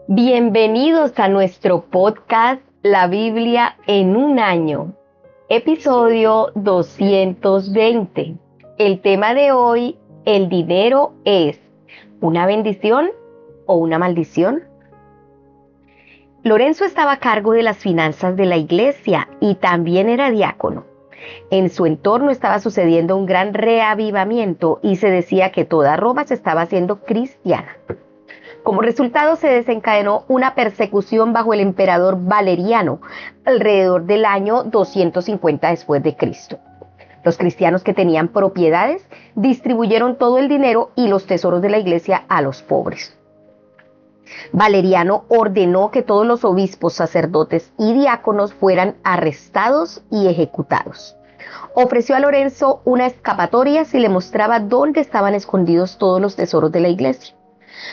Bienvenidos a nuestro podcast La Biblia en un año, episodio 220. El tema de hoy, ¿el dinero es una bendición o una maldición? Lorenzo estaba a cargo de las finanzas de la iglesia y también era diácono. En su entorno estaba sucediendo un gran reavivamiento y se decía que toda Roma se estaba haciendo cristiana. Como resultado se desencadenó una persecución bajo el emperador Valeriano alrededor del año 250 después de Cristo. Los cristianos que tenían propiedades distribuyeron todo el dinero y los tesoros de la iglesia a los pobres. Valeriano ordenó que todos los obispos, sacerdotes y diáconos fueran arrestados y ejecutados. Ofreció a Lorenzo una escapatoria si le mostraba dónde estaban escondidos todos los tesoros de la iglesia.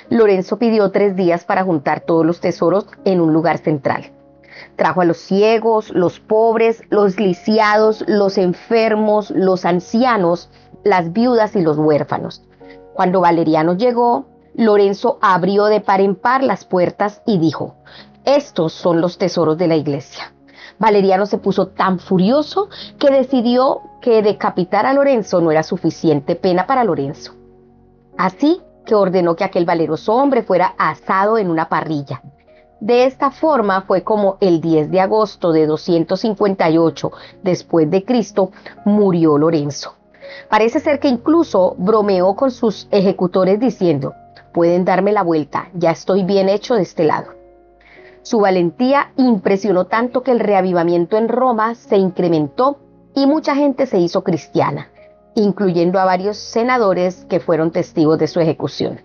Lorenzo pidió 3 días para juntar todos los tesoros en un lugar central. Trajo a los ciegos, los pobres, los lisiados, los enfermos, los ancianos, las viudas y los huérfanos. Cuando Valeriano llegó, Lorenzo abrió de par en par las puertas y dijo: estos son los tesoros de la iglesia. Valeriano se puso tan furioso que decidió que decapitar a Lorenzo no era suficiente pena para Lorenzo. Así que ordenó que aquel valeroso hombre fuera asado en una parrilla. De esta forma fue como el 10 de agosto de 258 después de Cristo murió Lorenzo. Parece ser que incluso bromeó con sus ejecutores diciendo: pueden darme la vuelta, ya estoy bien hecho de este lado. Su valentía impresionó tanto que el reavivamiento en Roma se incrementó y mucha gente se hizo cristiana, incluyendo a varios senadores que fueron testigos de su ejecución.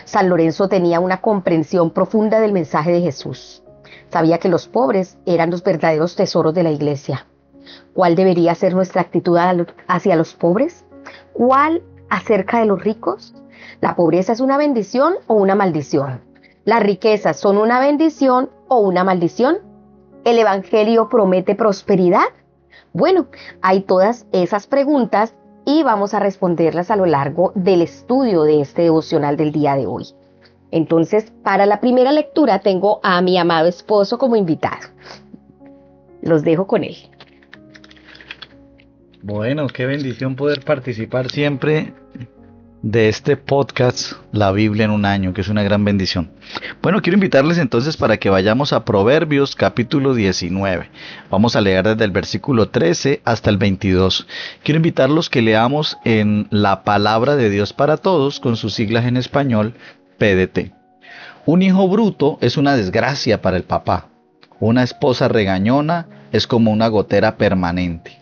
San Lorenzo tenía una comprensión profunda del mensaje de Jesús. Sabía que los pobres eran los verdaderos tesoros de la iglesia. ¿Cuál debería ser nuestra actitud hacia los pobres? ¿Cuál acerca de los ricos? ¿La pobreza es una bendición o una maldición? ¿Las riquezas son una bendición o una maldición? ¿El evangelio promete prosperidad? Bueno, hay todas esas preguntas y vamos a responderlas a lo largo del estudio de este devocional del día de hoy. Entonces, para la primera lectura tengo a mi amado esposo como invitado. Los dejo con él. Bueno, qué bendición poder participar siempre de este podcast, La Biblia en un año, que es una gran bendición. Bueno, quiero invitarles entonces para que vayamos a Proverbios capítulo 19. Vamos a leer desde el versículo 13 hasta el 22. Quiero invitarlos que leamos en la Palabra de Dios para Todos, con sus siglas en español, PDT. Un hijo bruto es una desgracia para el papá. Una esposa regañona es como una gotera permanente.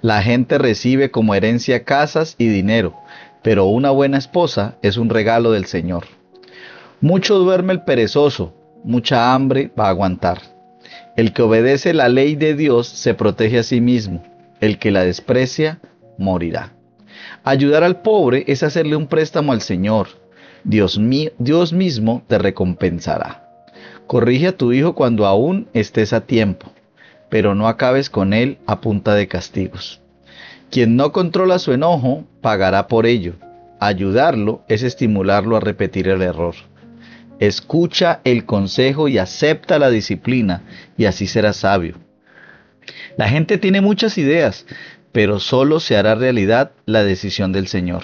La gente recibe como herencia casas y dinero, pero una buena esposa es un regalo del Señor. Mucho duerme el perezoso, mucha hambre va a aguantar. El que obedece la ley de Dios se protege a sí mismo, el que la desprecia morirá. Ayudar al pobre es hacerle un préstamo al Señor. Dios mismo te recompensará. Corrige a tu hijo cuando aún estés a tiempo, pero no acabes con él a punta de castigos. Quien no controla su enojo, pagará por ello. Ayudarlo es estimularlo a repetir el error. Escucha el consejo y acepta la disciplina, y así serás sabio. La gente tiene muchas ideas, pero solo se hará realidad la decisión del Señor.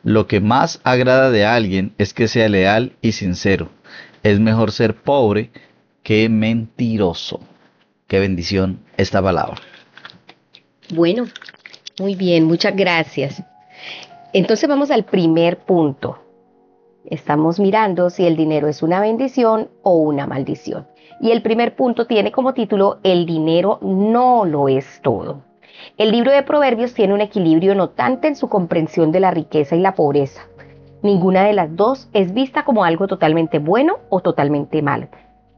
Lo que más agrada de alguien es que sea leal y sincero. Es mejor ser pobre que mentiroso. Qué bendición esta palabra. Bueno, muy bien, muchas gracias. Entonces vamos al primer punto. Estamos mirando si el dinero es una bendición o una maldición. Y el primer punto tiene como título: el dinero no lo es todo. El libro de Proverbios tiene un equilibrio notante en su comprensión de la riqueza y la pobreza. Ninguna de las dos es vista como algo totalmente bueno o totalmente malo.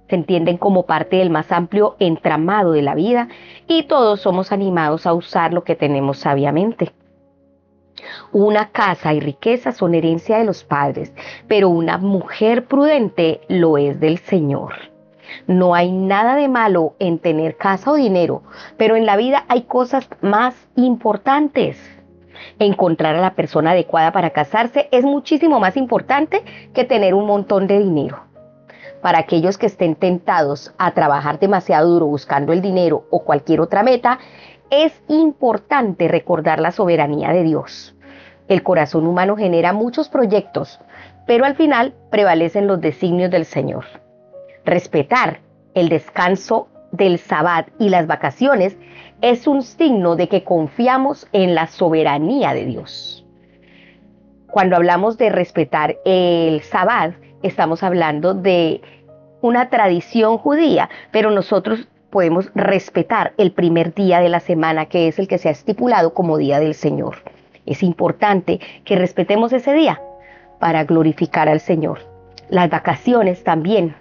Se entienden como parte del más amplio entramado de la vida y todos somos animados a usar lo que tenemos sabiamente. Una casa y riqueza son herencia de los padres, pero una mujer prudente lo es del Señor. No hay nada de malo en tener casa o dinero, pero en la vida hay cosas más importantes. Encontrar a la persona adecuada para casarse es muchísimo más importante que tener un montón de dinero. para aquellos que estén tentados a trabajar demasiado duro buscando el dinero o cualquier otra meta, es importante recordar la soberanía de Dios. El corazón humano genera muchos proyectos, pero al final prevalecen los designios del Señor. Respetar el descanso del Sabbat y las vacaciones es un signo de que confiamos en la soberanía de Dios. Cuando hablamos de respetar el Sabbat, estamos hablando de una tradición judía, pero nosotros podemos respetar el primer día de la semana, que es el que se ha estipulado como día del Señor. Es importante que respetemos ese día para glorificar al Señor. Las vacaciones también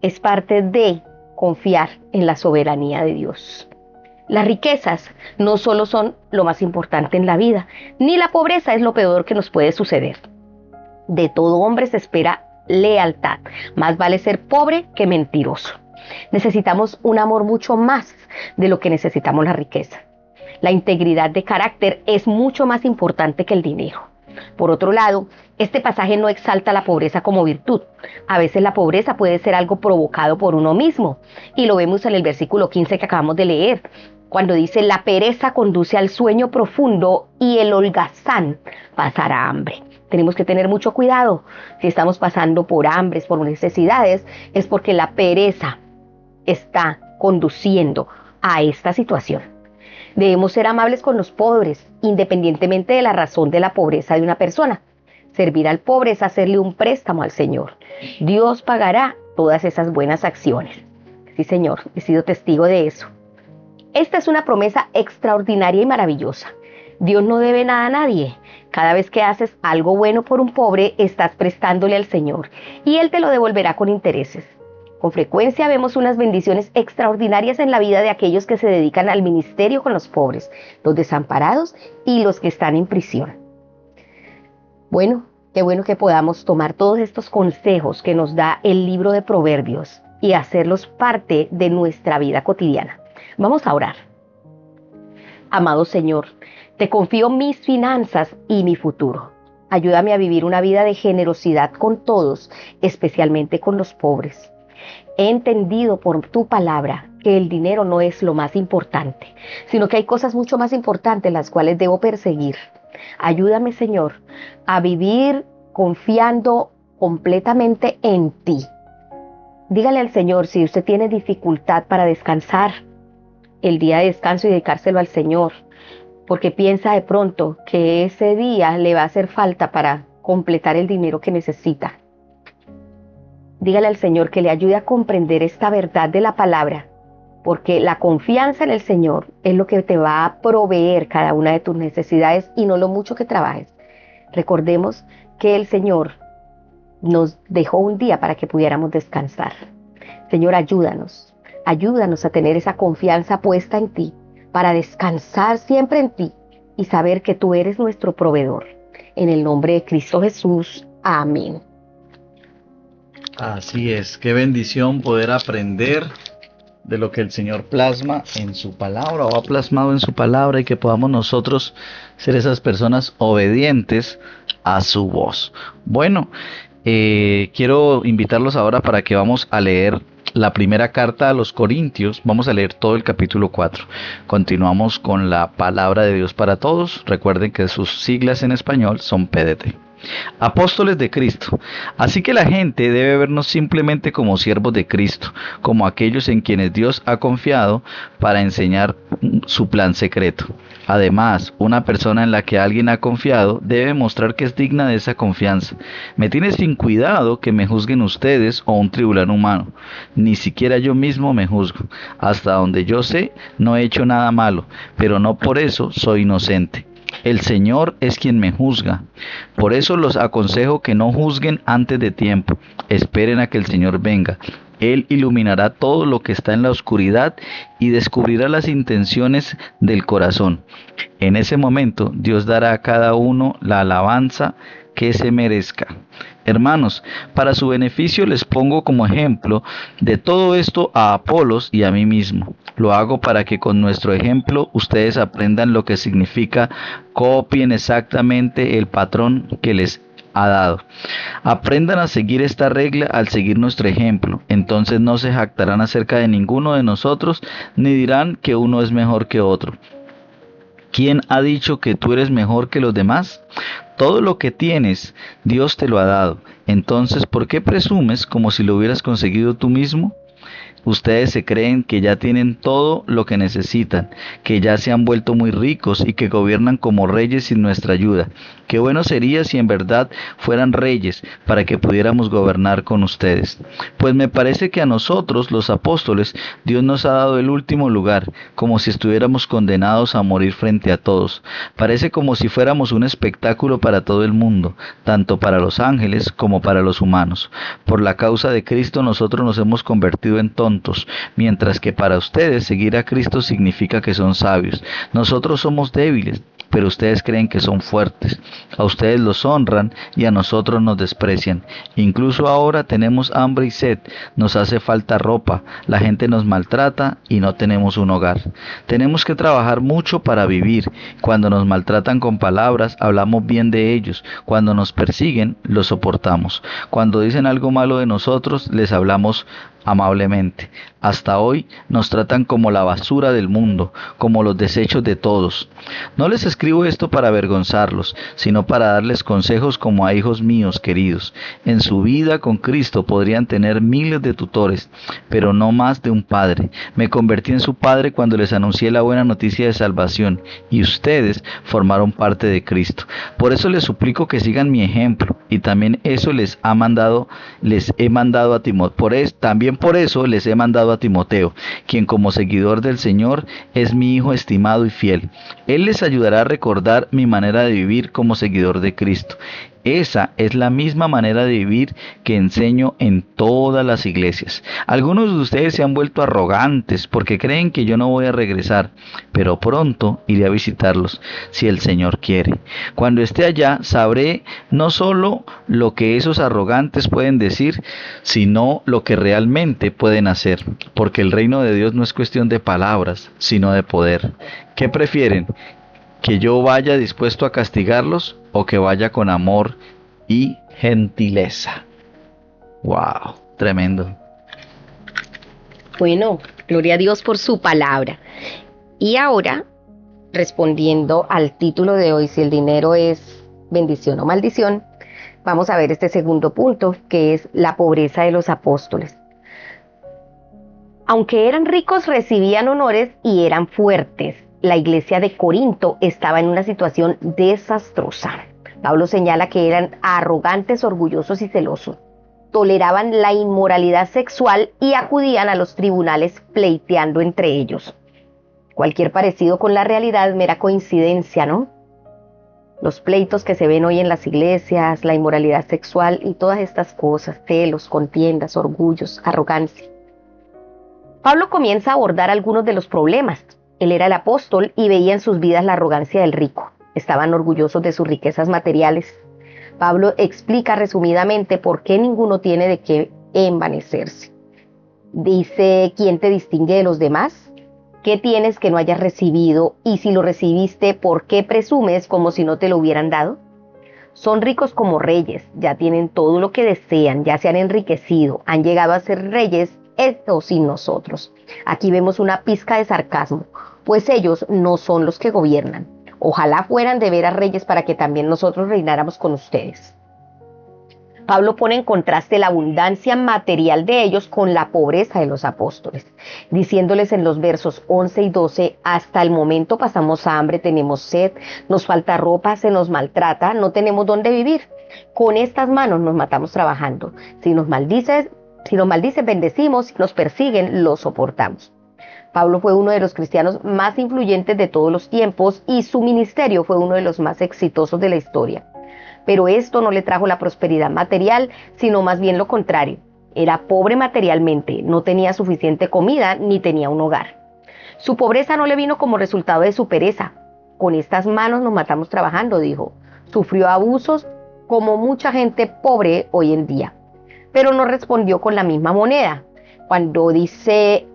es parte de confiar en la soberanía de Dios. Las riquezas no solo son lo más importante en la vida, ni la pobreza es lo peor que nos puede suceder. De todo hombre se espera lealtad. Más vale ser pobre que mentiroso. Necesitamos un amor mucho más de lo que necesitamos la riqueza. La integridad de carácter es mucho más importante que el dinero. Por otro lado, este pasaje no exalta la pobreza como virtud. A veces la pobreza puede ser algo provocado por uno mismo, y lo vemos en el versículo 15 que acabamos de leer, cuando dice: la pereza conduce al sueño profundo y el holgazán pasará hambre. Tenemos que tener mucho cuidado. Si estamos pasando por hambres, por necesidades, es porque la pereza está conduciendo a esta situación. Debemos ser amables con los pobres, independientemente de la razón de la pobreza de una persona. Servir al pobre es hacerle un préstamo al Señor. Dios pagará todas esas buenas acciones. Sí, Señor, he sido testigo de eso. Esta es una promesa extraordinaria y maravillosa. Dios no debe nada a nadie. Cada vez que haces algo bueno por un pobre, estás prestándole al Señor, y Él te lo devolverá con intereses. Con frecuencia vemos unas bendiciones extraordinarias en la vida de aquellos que se dedican al ministerio con los pobres, los desamparados y los que están en prisión. Bueno, qué bueno que podamos tomar todos estos consejos que nos da el libro de Proverbios y hacerlos parte de nuestra vida cotidiana. Vamos a orar. Amado Señor, te confío mis finanzas y mi futuro. Ayúdame a vivir una vida de generosidad con todos, especialmente con los pobres. He entendido por tu palabra que el dinero no es lo más importante, sino que hay cosas mucho más importantes las cuales debo perseguir. Ayúdame, Señor, a vivir confiando completamente en ti. Dígale al Señor si usted tiene dificultad para descansar, el día de descanso, y dedicárselo al Señor, porque piensa de pronto que ese día le va a hacer falta para completar el dinero que necesita. Dígale al Señor que le ayude a comprender esta verdad de la palabra, porque la confianza en el Señor es lo que te va a proveer cada una de tus necesidades y no lo mucho que trabajes. Recordemos que el Señor nos dejó un día para que pudiéramos descansar. Señor, ayúdanos a tener esa confianza puesta en ti, para descansar siempre en ti y saber que tú eres nuestro proveedor. En el nombre de Cristo Jesús. Amén. Así es, qué bendición poder aprender de lo que el Señor plasma en su palabra, o ha plasmado en su palabra, y que podamos nosotros ser esas personas obedientes a su voz. Bueno, quiero invitarlos ahora para que vamos a leer la primera carta a los Corintios. Vamos a leer todo el capítulo 4. Continuamos con la palabra de Dios para todos. Recuerden que sus siglas en español son PDT. Apóstoles de Cristo. Así que la gente debe vernos simplemente como siervos de Cristo, como aquellos en quienes Dios ha confiado para enseñar su plan secreto. Además, una persona en la que alguien ha confiado debe mostrar que es digna de esa confianza. Me tiene sin cuidado que me juzguen ustedes o un tribunal humano. Ni siquiera yo mismo me juzgo. Hasta donde yo sé, no he hecho nada malo, pero no por eso soy inocente. El Señor es quien me juzga. Por eso los aconsejo que no juzguen antes de tiempo. Esperen a que el Señor venga. Él iluminará todo lo que está en la oscuridad y descubrirá las intenciones del corazón. En ese momento, Dios dará a cada uno la alabanza que se merezca. Hermanos, para su beneficio les pongo como ejemplo de todo esto a Apolos y a mí mismo. Lo hago para que con nuestro ejemplo ustedes aprendan lo que significa: copien exactamente el patrón que les ha dado. Aprendan a seguir esta regla al seguir nuestro ejemplo. Entonces no se jactarán acerca de ninguno de nosotros, ni dirán que uno es mejor que otro. ¿Quién ha dicho que tú eres mejor que los demás? Todo lo que tienes, Dios te lo ha dado. Entonces, ¿por qué presumes como si lo hubieras conseguido tú mismo? Ustedes se creen que ya tienen todo lo que necesitan, que ya se han vuelto muy ricos y que gobiernan como reyes sin nuestra ayuda. Qué bueno sería si en verdad fueran reyes para que pudiéramos gobernar con ustedes. Pues me parece que a nosotros, los apóstoles, Dios nos ha dado el último lugar, como si estuviéramos condenados a morir frente a todos. Parece como si fuéramos un espectáculo para todo el mundo, tanto para los ángeles como para los humanos. Por la causa de Cristo nosotros nos hemos convertido en tontos, mientras que para ustedes seguir a Cristo significa que son sabios. Nosotros somos débiles, pero ustedes creen que son fuertes. A ustedes los honran y a nosotros nos desprecian. Incluso ahora tenemos hambre y sed, nos hace falta ropa, la gente nos maltrata y no tenemos un hogar. Tenemos que trabajar mucho para vivir. Cuando nos maltratan con palabras, hablamos bien de ellos. Cuando nos persiguen, los soportamos. Cuando dicen algo malo de nosotros, les hablamos amablemente. Hasta hoy nos tratan como la basura del mundo, como los desechos de todos. No les escribo esto para avergonzarlos, sino para darles consejos como a hijos míos queridos. En su vida con Cristo podrían tener miles de tutores, pero no más de un padre. Me convertí en su padre cuando les anuncié la buena noticia de salvación, y ustedes formaron parte de Cristo. Por eso les suplico que sigan mi ejemplo, y también eso les he mandado a Timoteo. También por eso les he mandado a Timoteo, quien como seguidor del Señor es mi hijo estimado y fiel. Él les ayudará a recordar mi manera de vivir como seguidor de Cristo. Esa es la misma manera de vivir que enseño en todas las iglesias. Algunos de ustedes se han vuelto arrogantes porque creen que yo no voy a regresar, pero pronto iré a visitarlos, si el Señor quiere. Cuando esté allá, sabré no solo lo que esos arrogantes pueden decir, sino lo que realmente pueden hacer, porque el reino de Dios no es cuestión de palabras, sino de poder. ¿Qué prefieren? ¿Que yo vaya dispuesto a castigarlos o que vaya con amor y gentileza? ¡Wow! Tremendo. Bueno, gloria a Dios por su palabra. Y ahora, respondiendo al título de hoy, si el dinero es bendición o maldición, vamos a ver este segundo punto, que es la pobreza de los apóstoles. Aunque eran ricos, recibían honores y eran fuertes. La iglesia de Corinto estaba en una situación desastrosa. Pablo señala que eran arrogantes, orgullosos y celosos. Toleraban la inmoralidad sexual y acudían a los tribunales pleiteando entre ellos. Cualquier parecido con la realidad es mera coincidencia, ¿no? Los pleitos que se ven hoy en las iglesias, la inmoralidad sexual y todas estas cosas, celos, contiendas, orgullos, arrogancia. Pablo comienza a abordar algunos de los problemas. Él era el apóstol y veía en sus vidas la arrogancia del rico. Estaban orgullosos de sus riquezas materiales. Pablo explica resumidamente por qué ninguno tiene de qué envanecerse. Dice, ¿quién te distingue de los demás? ¿Qué tienes que no hayas recibido? Y si lo recibiste, ¿por qué presumes como si no te lo hubieran dado? Son ricos como reyes, ya tienen todo lo que desean, ya se han enriquecido, han llegado a ser reyes, esto sin nosotros. Aquí vemos una pizca de sarcasmo, pues ellos no son los que gobiernan. Ojalá fueran de veras reyes para que también nosotros reináramos con ustedes. Pablo pone en contraste la abundancia material de ellos con la pobreza de los apóstoles, diciéndoles en los versos 11 y 12, hasta el momento pasamos hambre, tenemos sed, nos falta ropa, se nos maltrata, no tenemos dónde vivir. Con estas manos nos matamos trabajando. Si nos maldicen, bendecimos, si nos persiguen, los soportamos. Pablo fue uno de los cristianos más influyentes de todos los tiempos y su ministerio fue uno de los más exitosos de la historia. Pero esto no le trajo la prosperidad material, sino más bien lo contrario. Era pobre materialmente, no tenía suficiente comida ni tenía un hogar. Su pobreza no le vino como resultado de su pereza. Con estas manos nos matamos trabajando, dijo. Sufrió abusos como mucha gente pobre hoy en día. Pero no respondió con la misma moneda. Cuando dice,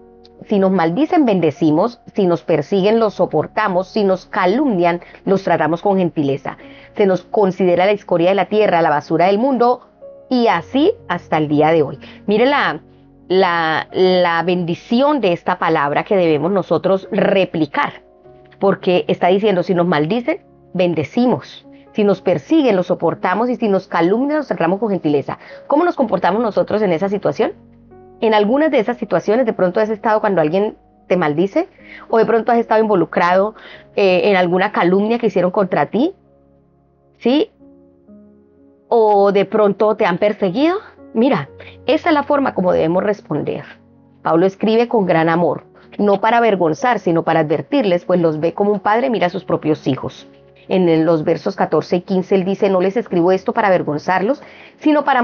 si nos maldicen, bendecimos, si nos persiguen, los soportamos, si nos calumnian, los tratamos con gentileza. se nos considera la escoria de la tierra, la basura del mundo, y así hasta el día de hoy. Mire la bendición de esta palabra que debemos nosotros replicar, porque está diciendo, si nos maldicen, bendecimos. Si nos persiguen, los soportamos, y si nos calumnian, los tratamos con gentileza. ¿Cómo nos comportamos nosotros en esa situación? En algunas de esas situaciones, de pronto has estado cuando alguien te maldice, o de pronto has estado involucrado en alguna calumnia que hicieron contra ti, ¿sí? O de pronto te han perseguido. Mira, esa es la forma como debemos responder. Pablo escribe con gran amor, no para avergonzar, sino para advertirles, pues los ve como un padre mira a sus propios hijos. En los versos 14 y 15 él dice, no les escribo esto para avergonzarlos, sino para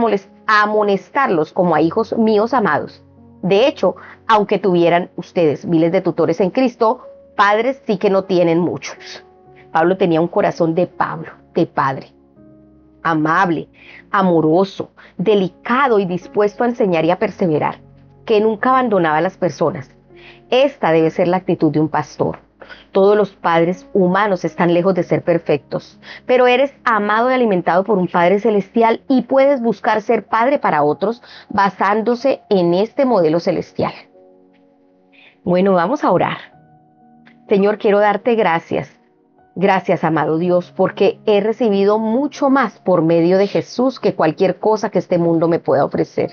amonestarlos como a hijos míos amados. De hecho, aunque tuvieran ustedes miles de tutores en Cristo, padres sí que no tienen muchos. Pablo tenía un corazón de padre, amable, amoroso, delicado y dispuesto a enseñar y a perseverar, que nunca abandonaba a las personas. Esta debe ser la actitud de un pastor. Todos los padres humanos están lejos de ser perfectos, pero eres amado y alimentado por un Padre Celestial y puedes buscar ser padre para otros basándose en este modelo celestial. Bueno, vamos a orar. Señor, quiero darte gracias. Gracias, amado Dios, porque he recibido mucho más por medio de Jesús que cualquier cosa que este mundo me pueda ofrecer.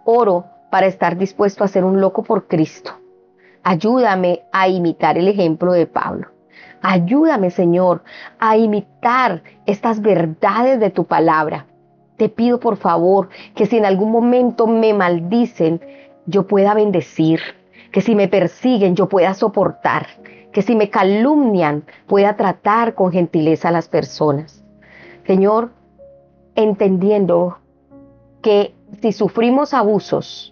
Oro para estar dispuesto a ser un loco por Cristo. Ayúdame a imitar el ejemplo de Pablo. Ayúdame, Señor, a imitar estas verdades de tu palabra. Te pido, por favor, que si en algún momento me maldicen, yo pueda bendecir. Que si me persiguen, yo pueda soportar. Que si me calumnian, pueda tratar con gentileza a las personas. Señor, entendiendo que si sufrimos abusos,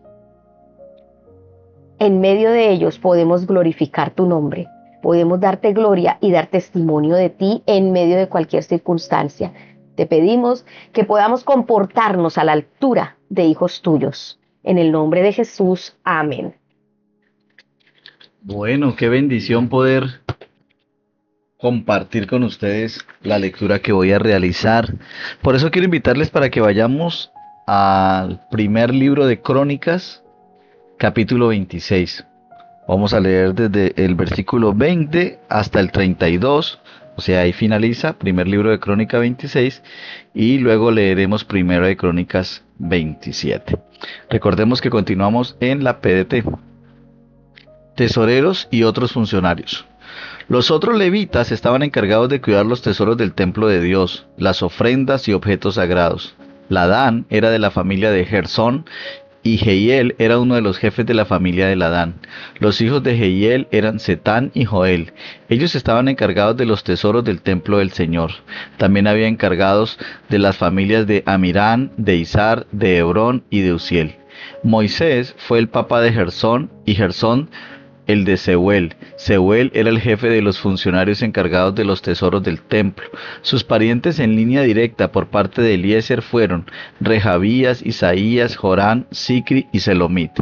en medio de ellos podemos glorificar tu nombre, podemos darte gloria y dar testimonio de ti en medio de cualquier circunstancia. Te pedimos que podamos comportarnos a la altura de hijos tuyos. En el nombre de Jesús, amén. Bueno, qué bendición poder compartir con ustedes la lectura que voy a realizar. Por eso quiero invitarles para que vayamos al primer libro de Crónicas, capítulo 26. Vamos a leer desde el versículo 20 hasta el 32, o sea, ahí finaliza primer libro de Crónicas 26 y luego leeremos primero de Crónicas 27. Recordemos que continuamos en la PDT. Tesoreros y otros funcionarios. Los otros levitas estaban encargados de cuidar los tesoros del templo de Dios, las ofrendas y objetos sagrados. Ladán era de la familia de Gersón y Jehiel era uno de los jefes de la familia de Ladán. Los hijos de Jehiel eran Setán y Joel. Ellos estaban encargados de los tesoros del templo del Señor. También había encargados de las familias de Amirán, de Izar, de Hebrón y de Uziel. Moisés fue el papá de Gersón y Gersón el de Seuel. Seuel era el jefe de los funcionarios encargados de los tesoros del templo. Sus parientes en línea directa por parte de Eliezer fueron Rehabías, Isaías, Jorán, Sicri y Selomit.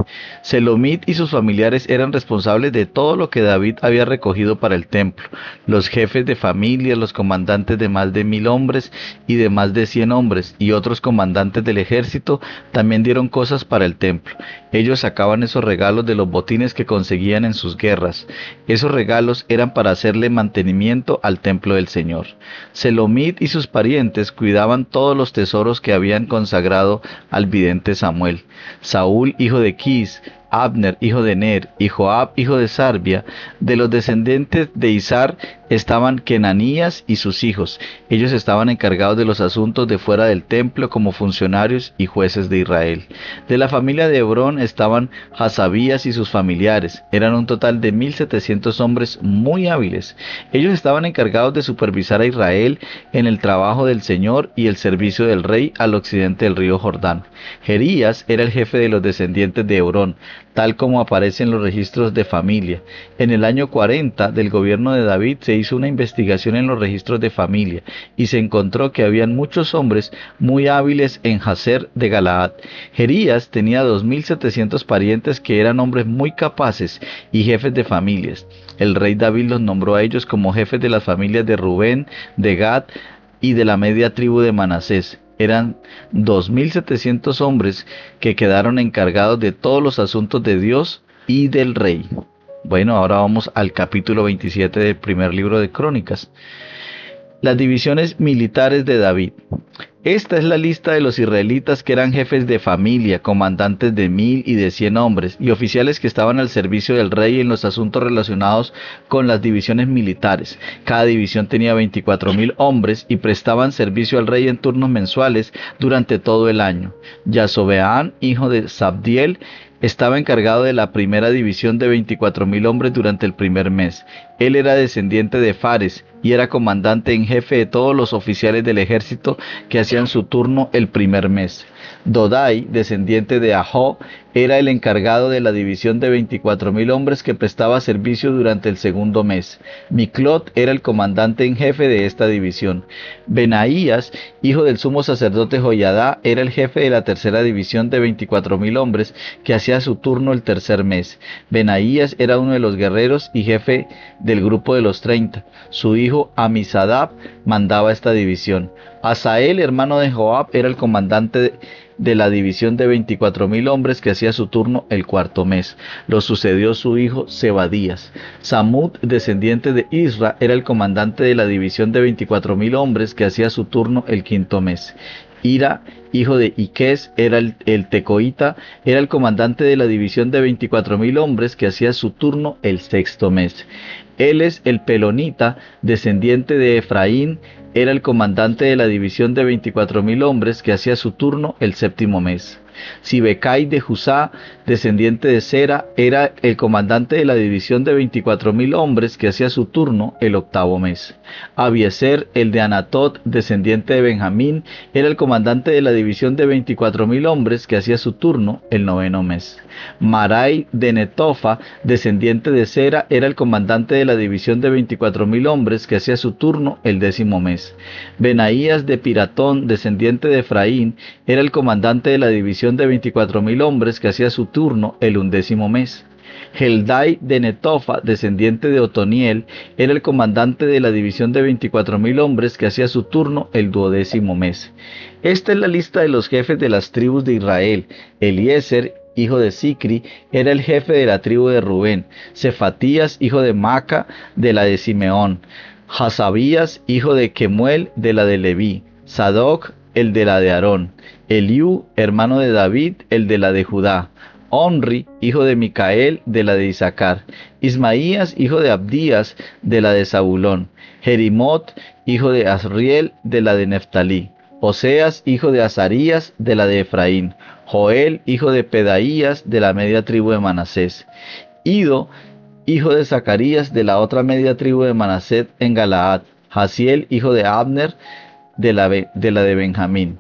Selomit y sus familiares eran responsables de todo lo que David había recogido para el templo. Los jefes de familia, los comandantes de más de 1000 hombres y de más de 100 hombres y otros comandantes del ejército también dieron cosas para el templo. Ellos sacaban esos regalos de los botines que conseguían en sus guerras. Esos regalos eran para hacerle mantenimiento al templo del Señor. Selomit y sus parientes cuidaban todos los tesoros que habían consagrado al vidente Samuel. Saúl, hijo de Quis, Abner, hijo de Ner, y Joab, hijo de Sarbia. De los descendientes de Izar estaban Kenanías y sus hijos. Ellos estaban encargados de los asuntos de fuera del templo como funcionarios y jueces de Israel. De la familia de Hebrón estaban Hasabías y sus familiares. Eran un total de 1700 hombres muy hábiles. Ellos estaban encargados de supervisar a Israel en el trabajo del Señor y el servicio del rey al occidente del río Jordán. Jerías era el jefe de los descendientes de Hebrón, tal como aparece en los registros de familia. En el año 40 del gobierno de David se hizo una investigación en los registros de familia y se encontró que habían muchos hombres muy hábiles en Jazer de Galaad. Jerías tenía 2700 parientes que eran hombres muy capaces y jefes de familias. El rey David los nombró a ellos como jefes de las familias de Rubén, de Gad, y de la media tribu de Manasés. Eran 2.700 hombres que quedaron encargados de todos los asuntos de Dios y del rey. Bueno, ahora vamos al capítulo 27 del primer libro de Crónicas. Las divisiones militares de David. Esta es la lista de los israelitas que eran jefes de familia, comandantes de 1,000 y de 100 hombres, y oficiales que estaban al servicio del rey en los asuntos relacionados con las divisiones militares. Cada división tenía 24,000 hombres y prestaban servicio al rey en turnos mensuales durante todo el año. Yasobeán, hijo de Zabdiel, estaba encargado de la primera división de 24,000 hombres durante el primer mes. Él era descendiente de Fares y era comandante en jefe de todos los oficiales del ejército que hacían su turno el primer mes. Dodai, descendiente de Ahó, era el encargado de la división de 24,000 hombres que prestaba servicio durante el segundo mes. Miclot era el comandante en jefe de esta división. Benaías, hijo del sumo sacerdote Joiadá, era el jefe de la tercera división de 24,000 hombres que hacía su turno el tercer mes. Benaías era uno de los guerreros y jefe del grupo de los 30. Su hijo Amisadab mandaba esta división. Asael, hermano de Joab, era el comandante de la división de 24,000 hombres que hacía su turno el cuarto mes. Lo sucedió su hijo Zebadías. Samud, descendiente de Isra, era el comandante de la división de 24,000 hombres que hacía su turno el quinto mes. Ira, hijo de Iques, era el tecoita, era el comandante de la división de 24,000 hombres que hacía su turno el sexto mes. Eles, el pelonita, descendiente de Efraín, era el comandante de la división de 24,000 hombres que hacía su turno el séptimo mes. Sibecai de Jusá, descendiente de Sera, era el comandante de la división de 24,000 hombres que hacía su turno el octavo mes. Abiezer, el de Anatot, descendiente de Benjamín, era el comandante de la división de 24,000 hombres que hacía su turno el noveno mes. Marai de Netofa, descendiente de Sera, era el comandante de la división de 24,000 hombres que hacía su turno el décimo mes. Benaías de Piratón, descendiente de Efraín, era el comandante de la división de 24,000 hombres que hacía su turno el undécimo mes. Heldai de Netofa, descendiente de Otoniel, era el comandante de la división de 24,000 hombres que hacía su turno el duodécimo mes. Esta es la lista de los jefes de las tribus de Israel. Eliezer, hijo de Sicri, era el jefe de la tribu de Rubén. Cefatías, hijo de Maca, de la de Simeón. Hasabías, hijo de Kemuel, de la de Leví. Sadoc, el de la de Aarón. Eliú, hermano de David, el de la de Judá. Omri, hijo de Micael, de la de Isaacar. Ismaías, hijo de Abdías, de la de Zabulón. Jerimot, hijo de Asriel, de la de Neftalí. Oseas, hijo de Azarías, de la de Efraín. Joel, hijo de Pedaías, de la media tribu de Manasés. Ido, hijo de Zacarías, de la otra media tribu de Manasés en Galaad. Jaziel, hijo de Abner, de la de Benjamín.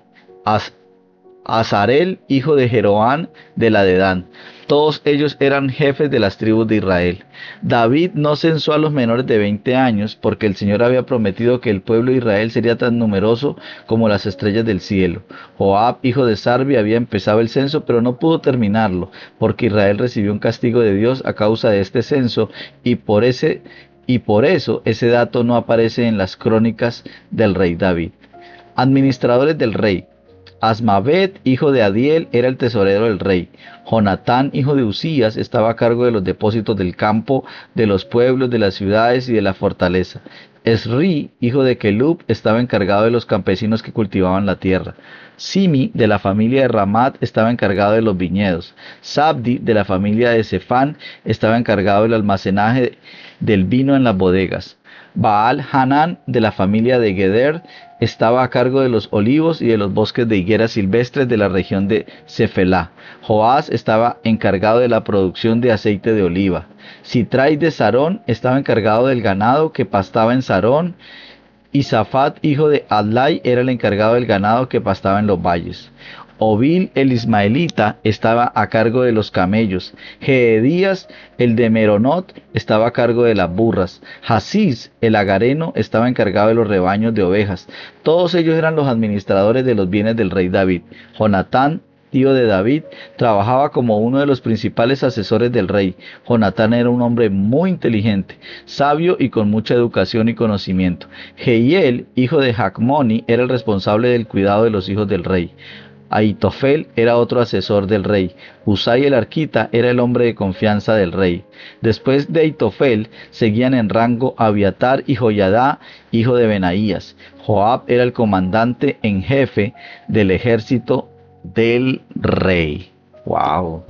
Azarel, hijo de Jeroán, de la de Dan. Todos ellos eran jefes de las tribus de Israel. David no censó a los menores de 20 años, porque el Señor había prometido que el pueblo de Israel sería tan numeroso como las estrellas del cielo. Joab, hijo de Sarvi, había empezado el censo, pero no pudo terminarlo, porque Israel recibió un castigo de Dios a causa de este censo, y por eso ese dato no aparece en las crónicas del rey David. Administradores del rey. Asmavet, hijo de Adiel, era el tesorero del rey. Jonatán, hijo de Usías, estaba a cargo de los depósitos del campo, de los pueblos, de las ciudades y de la fortaleza. Esri, hijo de Kelub, estaba encargado de los campesinos que cultivaban la tierra. Simi, de la familia de Ramat, estaba encargado de los viñedos. Sabdi, de la familia de Sefán, estaba encargado del almacenaje del vino en las bodegas. Baal Hanán, de la familia de Geder, estaba a cargo de los olivos y de los bosques de higueras silvestres de la región de Cefelá. Joás estaba encargado de la producción de aceite de oliva. Sitrai de Sarón estaba encargado del ganado que pastaba en Sarón. Y Safat, hijo de Adlai, era el encargado del ganado que pastaba en los valles. Obil, el ismaelita, estaba a cargo de los camellos. Jeedías, el de Meronot, estaba a cargo de las burras. Hasís, el agareno, estaba encargado de los rebaños de ovejas. Todos ellos eran los administradores de los bienes del rey David. Jonatán, tío de David, trabajaba como uno de los principales asesores del rey. Jonatán era un hombre muy inteligente, sabio y con mucha educación y conocimiento. Jehiel, hijo de Jacmoni, era el responsable del cuidado de los hijos del rey. Ahitofel era otro asesor del rey. Usai el arquita era el hombre de confianza del rey. Después de Ahitofel seguían en rango Abiatar y Joiadá, hijo de Benaías. Joab era el comandante en jefe del ejército del rey. ¡Wow!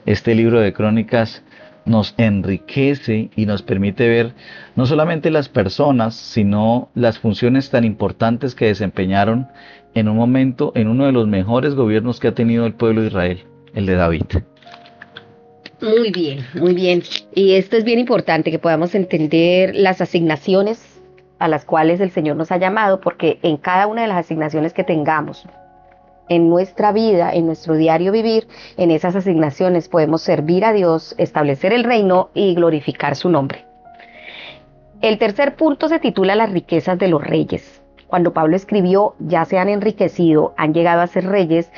Este libro de crónicas nos enriquece y nos permite ver no solamente las personas, sino las funciones tan importantes que desempeñaron en un momento, en uno de los mejores gobiernos que ha tenido el pueblo de Israel, el de David. Muy bien, muy bien. Y esto es bien importante, que podamos entender las asignaciones a las cuales el Señor nos ha llamado, porque en cada una de las asignaciones que tengamos en nuestra vida, en nuestro diario vivir, en esas asignaciones podemos servir a Dios, establecer el reino y glorificar su nombre. El tercer punto se titula Las riquezas de los reyes. Cuando Pablo escribió, ya se han enriquecido, han llegado a ser reyes,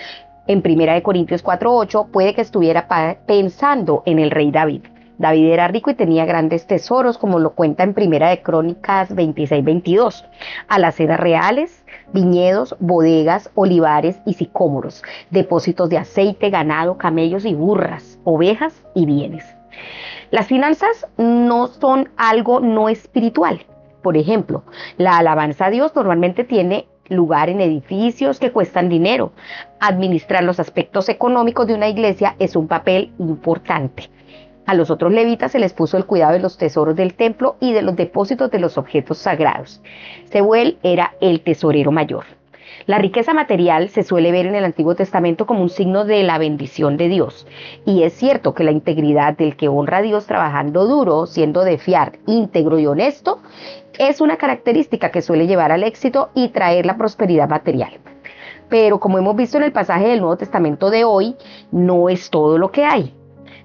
en 1 Corintios 4:8, puede que estuviera pensando en el rey David. David era rico y tenía grandes tesoros, como lo cuenta en 1 Crónicas 26:22. Alacenas reales, viñedos, bodegas, olivares y sicómoros, depósitos de aceite, ganado, camellos y burras, ovejas y bienes. Las finanzas no son algo no espiritual. Por ejemplo, la alabanza a Dios normalmente tiene lugar en edificios que cuestan dinero. Administrar los aspectos económicos de una iglesia es un papel importante. A los otros levitas se les puso el cuidado de los tesoros del templo y de los depósitos de los objetos sagrados. Seuel era el tesorero mayor. La riqueza material se suele ver en el Antiguo Testamento como un signo de la bendición de Dios. Y es cierto que la integridad del que honra a Dios trabajando duro, siendo de fiar, íntegro y honesto, es una característica que suele llevar al éxito y traer la prosperidad material. Pero como hemos visto en el pasaje del Nuevo Testamento de hoy, no es todo lo que hay.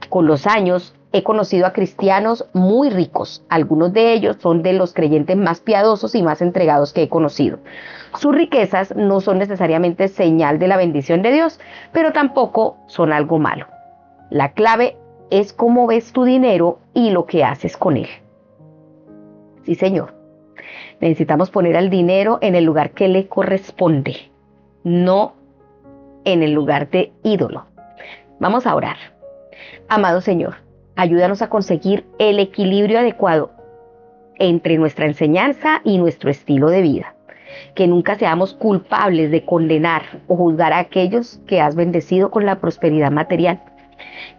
Con los años he conocido a cristianos muy ricos. Algunos de ellos son de los creyentes más piadosos y más entregados que he conocido. Sus riquezas no son necesariamente señal de la bendición de Dios, pero tampoco son algo malo. La clave es cómo ves tu dinero y lo que haces con él. Sí, Señor. Necesitamos poner al dinero en el lugar que le corresponde, no en el lugar de ídolo. Vamos a orar. Amado Señor, ayúdanos a conseguir el equilibrio adecuado entre nuestra enseñanza y nuestro estilo de vida. Que nunca seamos culpables de condenar o juzgar a aquellos que has bendecido con la prosperidad material.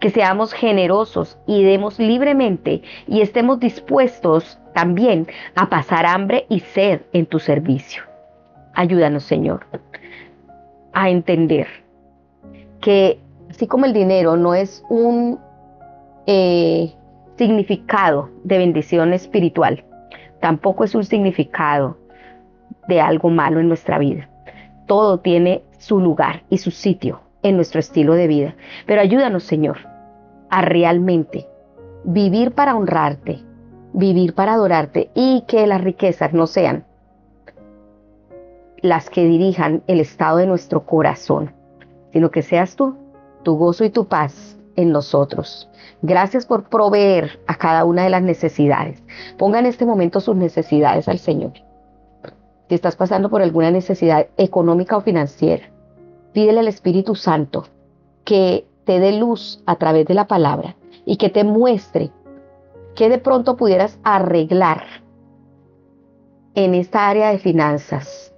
Que seamos generosos y demos libremente y estemos dispuestos también a pasar hambre y sed en tu servicio. Ayúdanos, Señor, a entender que así como el dinero no es un significado de bendición espiritual, tampoco es un significado de algo malo en nuestra vida. Todo tiene su lugar y su sitio en nuestro estilo de vida. Pero ayúdanos, Señor, a realmente vivir para honrarte, vivir para adorarte, y que las riquezas no sean las que dirijan el estado de nuestro corazón, sino que seas tú, tu gozo y tu paz en nosotros. Gracias por proveer a cada una de las necesidades. Ponga en este momento sus necesidades al Señor. Si estás pasando por alguna necesidad económica o financiera, pídele al Espíritu Santo que te dé luz a través de la palabra y que te muestre que de pronto pudieras arreglar en esta área de finanzas,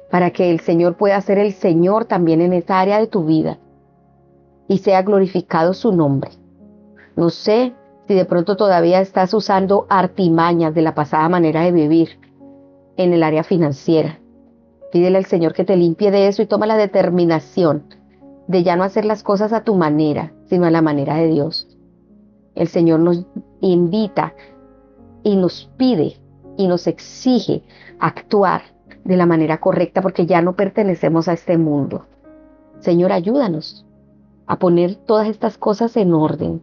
para que el Señor pueda ser el Señor también en esta área de tu vida y sea glorificado su nombre. No sé si de pronto todavía estás usando artimañas de la pasada manera de vivir en el área financiera. Pídele al Señor que te limpie de eso y toma la determinación de ya no hacer las cosas a tu manera, sino a la manera de Dios. El Señor nos invita y nos pide y nos exige actuar de la manera correcta, porque ya no pertenecemos a este mundo. Señor, ayúdanos a poner todas estas cosas en orden,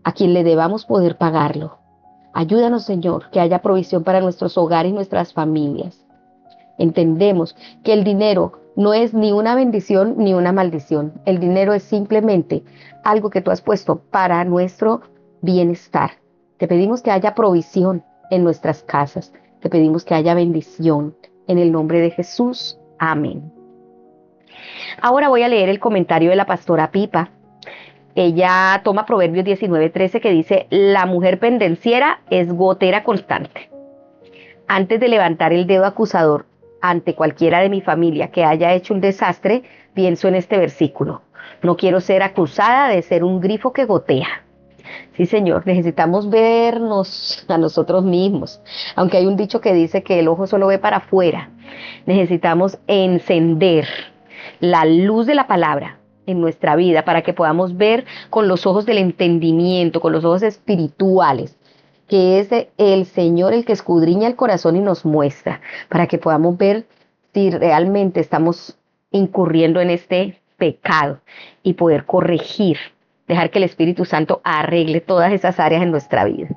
a quien le debamos poder pagarlo. Ayúdanos, Señor, que haya provisión para nuestros hogares y nuestras familias. Entendemos que el dinero No es ni una bendición ni una maldición. El dinero es simplemente algo que tú has puesto para nuestro bienestar. Te pedimos que haya provisión en nuestras casas. Te pedimos que haya bendición. En el nombre de Jesús. Amén. Ahora voy a leer el comentario de la pastora Pipa. Ella toma Proverbios 19:13 que dice: la mujer pendenciera es gotera constante. Antes de levantar el dedo acusador ante cualquiera de mi familia que haya hecho un desastre, pienso en este versículo. No quiero ser acusada de ser un grifo que gotea. Sí, Señor, necesitamos vernos a nosotros mismos. Aunque hay un dicho que dice que el ojo solo ve para afuera. Necesitamos encender la luz de la palabra en nuestra vida para que podamos ver con los ojos del entendimiento, con los ojos espirituales, que es el Señor el que escudriña el corazón y nos muestra, para que podamos ver si realmente estamos incurriendo en este pecado y poder corregir, dejar que el Espíritu Santo arregle todas esas áreas en nuestra vida.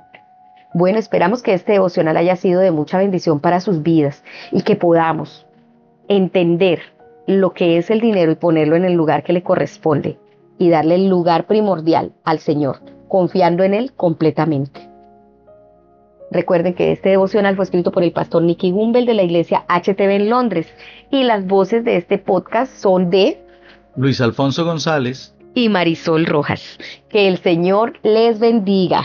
Bueno, esperamos que este devocional haya sido de mucha bendición para sus vidas y que podamos entender lo que es el dinero y ponerlo en el lugar que le corresponde y darle el lugar primordial al Señor, confiando en Él completamente. Recuerden que este devocional fue escrito por el pastor Nicky Gumbel de la iglesia HTV en Londres y las voces de este podcast son de Luis Alfonso González y Marisol Rojas. Que el Señor les bendiga.